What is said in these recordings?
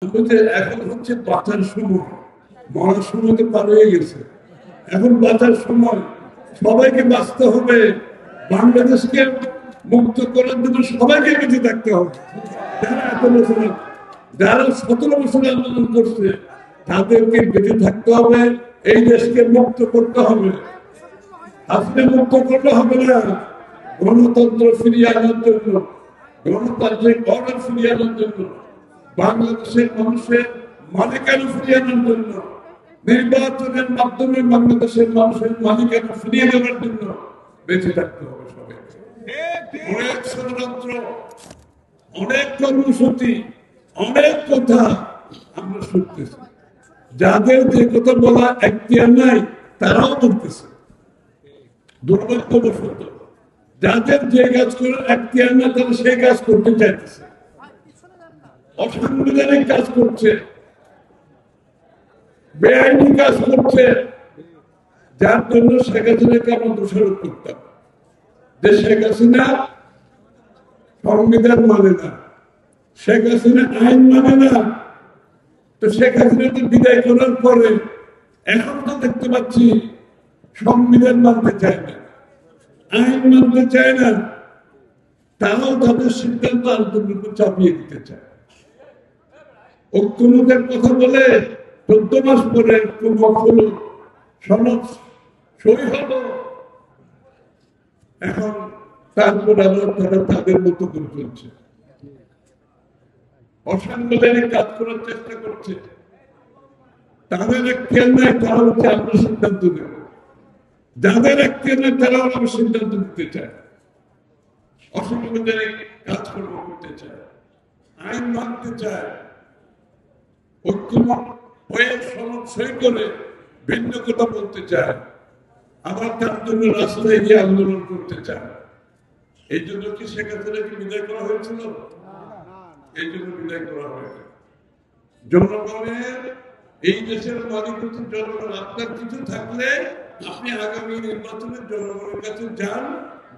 এখন হচ্ছে বাঁচার সময়, মরার সময় তো পার হয়ে গেছে। এখন বাঁচার সময়, সবাইকে বাঁচতে হবে। বাংলাদেশকে মুক্ত করার জন্য সবাইকে বেঁচে থাকতে হবে। যারা এত বছর, যারা 17 বছর আন্দোলন করছে, তাদেরকে বেঁচে থাকতে হবে। এই দেশকে মুক্ত করতে হবে। আজকে মুক্ত করতে হবে না, গণতন্ত্র ফিরিয়ে আনার জন্য, গণতান্ত্রিক অর্ডার ফিরিয়ে আনার জন্য, বাংলাদেশের মানুষের মালিকানা ফিরিয়ে আনার জন্য, নির্বাচনের মাধ্যমে বাংলাদেশের মানুষের মালিকানা ফিরিয়ে দেওয়ার জন্য বেঁচে থাকতে হবে সবাইকে। অনেক ষড়যন্ত্র, অনেক কর্মসূচি, অনেক কথা আমরা শুনতেছি। যাদের যে কথা বলা এখতিয়ার নাই তারাও বলতেছে। দুর্ভাগ্যবশত যাদের যে কাজ করে এখতিয়ার না, তারা সেই কাজ করতে চাইতেছে, অসাংবিধানিক কাজ করছে, বেআইনি কাজ করছে। যার জন্য শেখ হাসিনাকে আমরা দোষারোপ করতাম যে শেখ হাসিনা সংবিধান মানে না, শেখ হাসিনা আইন মানে না। তো শেখ হাসিনাকে বিদায় করার পরে এখন তো দেখতে পাচ্ছি সংবিধান মানতে চায় না, আইন মানতে চায় না, তারাও তাদের সিদ্ধান্ত আন্তর্জাতিক চাপিয়ে দিতে চায়। ঐক্যমতের কথা বলে 14 মাস পরে সনদ সই হলো, এখন তারপর আবার তারা তাদের মতো করে চলছে, অসাংবিধানিক কাজ করার চেষ্টা করছে। তাদের এখতিয়ার নাই, তারা হচ্ছে আমরা সিদ্ধান্ত নেব। যাদের এখতিয়ার নাই তারা আমরা সিদ্ধান্ত নিতে চায়, অসাংবিধানিক কাজকর্ম করতে চায়, আইন মানতে চায়, ঐক্যমত হয়ে সনদ সই করে ভিন্ন কথা বলতে চায়, আবার তার জন্য রাস্তায় গিয়ে আন্দোলন করতে চায়। এই জন্য কি শেখ হাসিনাকে বিদায় করা হয়েছিল? এই জন্য বিদায় করা হয়েছে। জনগণের, এই দেশের মালিক হচ্ছে জনগণ। আপনার কিছু থাকলে আপনি আগামী নির্বাচনে জনগণের কাছে যান,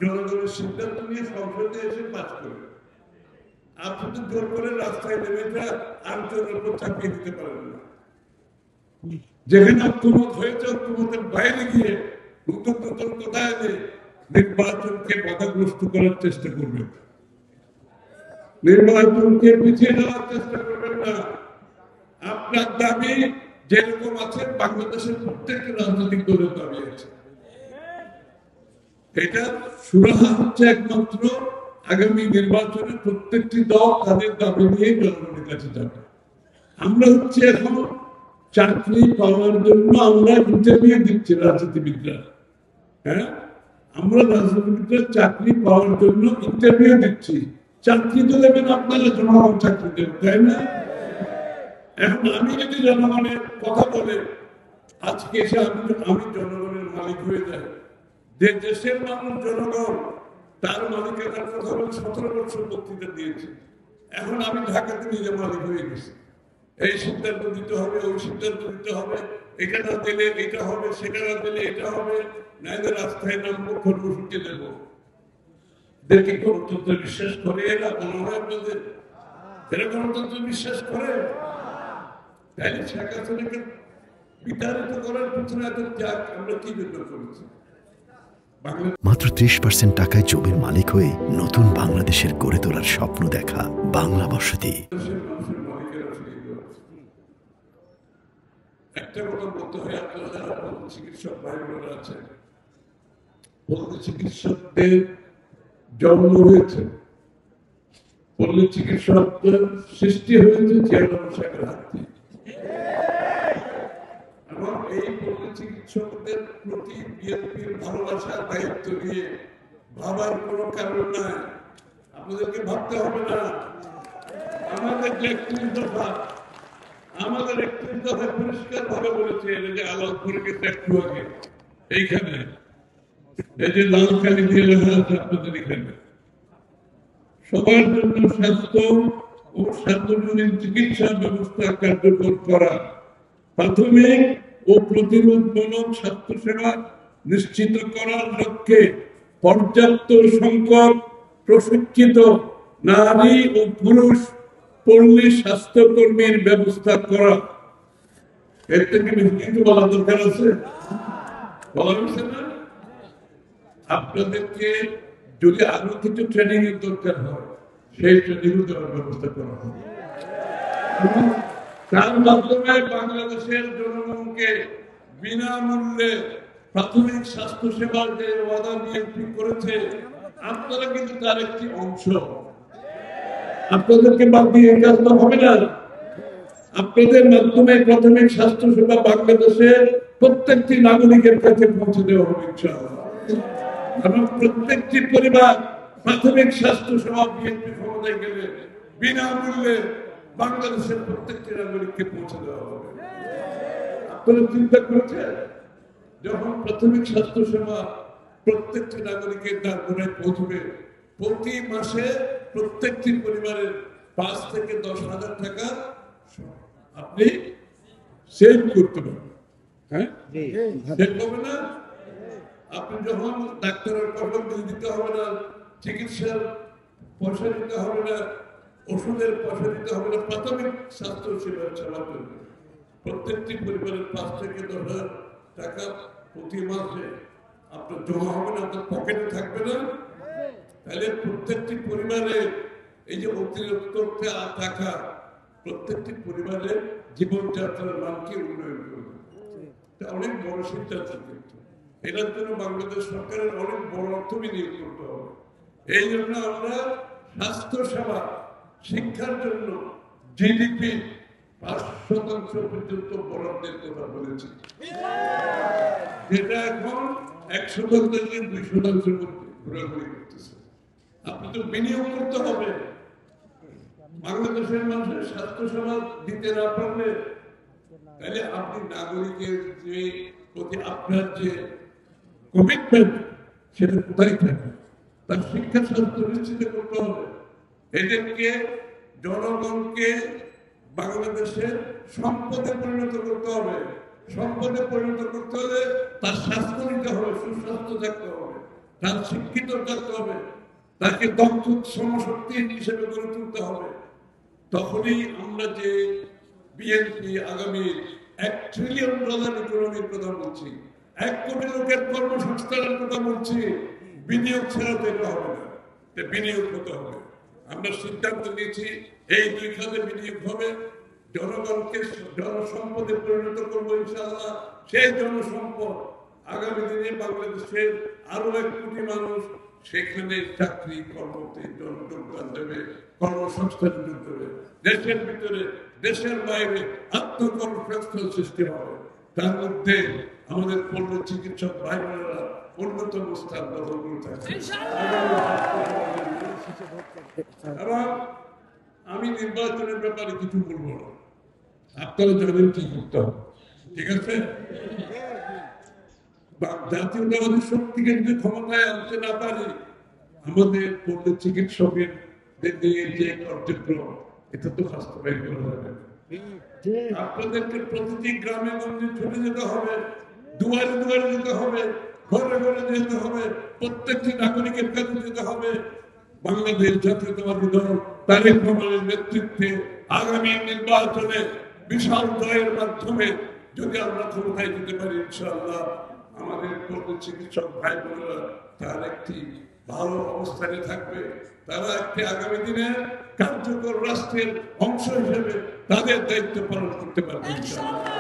জনগণের সিদ্ধান্ত নিয়ে সংসদে এসে পাস করবেন। আপনি তো জোর করে রাস্তায় নেমে যান, আর জোরের উপর চাপিয়ে দিতে পারেন না। যেখানে ঐক্যমত হয়েছে, ঐক্যমতের বাইরে গিয়ে নতুন নতুন কথা এনে নির্বাচনকে বাধাগ্রস্ত করার চেষ্টা করবেন, নির্বাচনকে পিছিয়ে দেওয়ার চেষ্টা করবেন না। আপনার দাবি যেরকম আছে, বাংলাদেশের প্রত্যেকটা রাজনৈতিক দলের দাবি আছে। এটা সুরাহা হচ্ছে একমাত্র আগামী নির্বাচনে প্রত্যেকটি দল তাদের দাবি নিয়ে জনগণের কাছে যাবে। আমরা হচ্ছে এখন চাকরি পাওয়ার জন্য আমরা ইন্টারভিউ দিচ্ছি রাজনীতিবিদরা। হ্যাঁ, আমরা রাজনীতিবিদরা চাকরি পাওয়ার জন্য ইন্টারভিউ দিচ্ছি। চাকরি তো দেবেন আপনারা, জনগণ চাকরি দেবেন, তাই না? এখন আমি যদি জনগণের কথা বলে আজকে এসে আমি জনগণের মালিক হয়ে যাই, যে দেশের মানুষ জনগণ, তার মালিকানার কথা বলে 17 বছর বক্তৃতা দিয়েছে। এখন আমি ঢাকাতে নিজে মালিক হয়ে গেছি। এই সিদ্ধান্ত দিতে হবে, ওই সিদ্ধান্ত দিতে হবে, এটা না দিলে এটা হবে, সেটা না দিলে এটা হবে, নাইলে রাস্তায় নামবো, কর্মসূচি দেবো। দেখি গণতন্ত্র বিশ্বাস করে এরা, মনে হয় আপনাদের এরা গণতন্ত্র বিশ্বাস করে? তাইলে শেখ হাসিনাকে বিতাড়িত করার পিছনে এত ত্যাগ আমরা কি জন্য করেছি? মাত্র 30% টাকায় জমির মালিক হয়ে নতুন বাংলাদেশের গড়ে তোলার স্বপ্ন দেখা বাংলা বসতি। একটা কথা বলতে হয়, আপনারা যারা চিকিৎসক ভাই বোনেরা আছেন, পল্লী চিকিৎসকদের জন্ম হয়েছে, পল্লী চিকিৎসকদের সৃষ্টি হয়েছে চেয়ারম্যান সাহেবের হাত দিয়ে। এবং এই পল্লী চিকিৎসকদের প্রতি বিএনপির ভালোবাসা, দায়িত্ব নিয়ে ভাবার কোনো কারণ নাই। আপনাদেরকে ভাবতে হবে না। আমাদের যে 31 দফা, আমাদের 31 দফায় পরিষ্কার ভাবে বলেছে, যে আলাল করে গেছে একটু আগে, এইখানে এই যে লাল কালি দিয়ে লেখা আছে আপনাদের এখানে, সবার জন্য স্বাস্থ্য ও সার্বজনীন চিকিৎসা ব্যবস্থা কার্যকর করা, প্রাথমিক ও প্রতিরোধমূলক স্বাস্থ্য সেবা নিশ্চিত করার লক্ষ্যে পর্যাপ্ত সংখ্যক প্রশিক্ষিত নারী ও পুরুষ পল্লী স্বাস্থ্যকর্মীর ব্যবস্থা করা, এর থেকে কিছু বলা দরকার আছে? বলা হচ্ছে না? আপনাদেরকে যদি আরো কিছু ট্রেনিং এর দরকার হয়, সেই ট্রেনিং দেওয়ার ব্যবস্থা করা হবে। তার মাধ্যমে বাংলাদেশের জনগণকে বিনামূল্যে প্রাথমিক স্বাস্থ্য সেবার যে ওয়াদা বিএনপি করেছে, আপনারা কিন্তু তার একটি অংশ। আপনাদেরকে বাদ দিয়ে কাজ তো হবে না। আপনাদের মাধ্যমে প্রাথমিক স্বাস্থ্য সেবা বাংলাদেশের প্রত্যেকটি নাগরিকের কাছে পৌঁছে দেওয়া হবে ইনশাআল্লাহ। এবং প্রত্যেকটি পরিবার প্রাথমিক স্বাস্থ্য সেবা বিএনপি ক্ষমতায় গেলে বিনামূল্যে বাংলাদেশের প্রত্যেকটি নাগরিককে পৌঁছে দেওয়া হবে। আপনারা চিন্তা করেছেন, যখন প্রাথমিক স্বাস্থ্য সেবা প্রত্যেকটি নাগরিকের দ্বারে পৌঁছবে, প্রতি মাসে প্রত্যেকটি পরিবারের 5 থেকে 10,000 টাকা আপনি সেভ করতে পারবেন। হ্যাঁ, সেভ হবে না? আপনি যখন ডাক্তারের পয়সা দিতে হবে না, চিকিৎসার পয়সা দিতে হবে না, ওষুধের পয়সা দিতে হবে না, প্রাথমিক স্বাস্থ্য সেবার সেবা করবে। প্রত্যেকটি পরিবারের 5 থেকে 10,000 টাকা প্রতি মাসে আপনার জমা হবে না, আপনার পকেটে থাকবে না। তাহলে প্রত্যেকটি পরিবারে এই যে অতিরিক্ত টাকা প্রত্যেকটি পরিবারের জীবনযাত্রার মানকে উন্নয়ন করবে। এটা অনেক বড় সিদ্ধান্ত, কিন্তু এটার জন্য বাংলাদেশ সরকারের অনেক বড় অর্থ বিনিয়োগ করতে হবে। এই জন্য আমরা স্বাস্থ্য সেবা, শিক্ষার জন্য জিডিপি 5% পর্যন্ত বরাদ্দের কথা বলেছি, যেটা এখন 1% থেকে 2% ঘোরাঘুরি করতেছে। আপনি তো বিনিয়োগ করতে হবে। বাংলাদেশের মানুষের স্বাস্থ্য সেবা দিতে না পারলে তাহলে আপনি নাগরিকের যে প্রতি আপনার যে কমিটমেন্ট, সেটা কোথায় থাকবে? তার শিক্ষা স্বাস্থ্য নিশ্চিত করতে হবে। এদেরকে, জনগণকে বাংলাদেশের সম্পদে পরিণত করতে হবে। সম্পদে পরিণত করতে হলে তার স্বাস্থ্য নিতে হবে, সুস্বাস্থ্য থাকতে হবে, তার শিক্ষিত থাকতে হবে, তাকে দক্ষ শ্রমশক্তি হিসেবে গড়ে তুলতে হবে। তখনই আমরা যে বিএনপি আগামী $1 ট্রিলিয়ন ইকোনমির কথা বলছি, 1 কোটি লোকের কর্মসংস্থানের কথা বলছি, বিনিয়োগ ছাড়া তো এটা হবে না। বিনিয়োগ হতে হবে। আমরা সিদ্ধান্ত নিয়েছি এই 2 খাতে বিনিয়োগ হবে। জনগণকে জনসম্পদে পরিণত করবো ইনশাআল্লাহ। সেই জনসম্পদ আগামী দিনে বাংলাদেশের আরো 1 কোটি মানুষ সেখানে চাকরি কর্মতে যোগদান দেবে, কর্মসংস্থান যোগ দেবে। দেশের ভিতরে, দেশের বাইরে আত্মকর্মসংস্থান সৃষ্টি হবে। তার মধ্যে আমাদের পল্লী চিকিৎসক ভাই বোনেরা অন্যতম স্থান দখল করে থাকবে। এবং আমি নির্বাচনের ব্যাপারে কিছু বলবো না, আপনারা জানেন কি করতে হবে, ঠিক আছে? জাতীয়তাবাদী শক্তিকে যদি ক্ষমতায় আনতে না পারি, আমাদের পল্লী চিকিৎসকের নিয়ে যে কার্যক্রম, এটা তো বাস্তবায়ন করা যাবে। আপনাদেরকে প্রতিটি গ্রামে গঞ্জে ছুটে যেতে হবে, দুয়ারে দুয়ারে যেতে হবে, ঘরে ঘরে যেতে হবে, প্রত্যেকটি নাগরিকের কাছে যেতে হবে। বাংলাদেশ জাতীয়তাবাদী দল তারেক রহমানের নেতৃত্বে আগামী নির্বাচনে বিশাল জয়ের মাধ্যমে যদি আমরা ক্ষমতায় যেতে পারি, ইনশাআল্লাহ আমাদের পল্লী চিকিৎসক ভাই বোনেরা তার একটি ভালো অবস্থানে থাকবে। তারা একটি আগামী দিনে কার্যকর রাষ্ট্রের অংশ হিসেবে তাদের দায়িত্ব পালন করতে পারবে ইনশাআল্লাহ।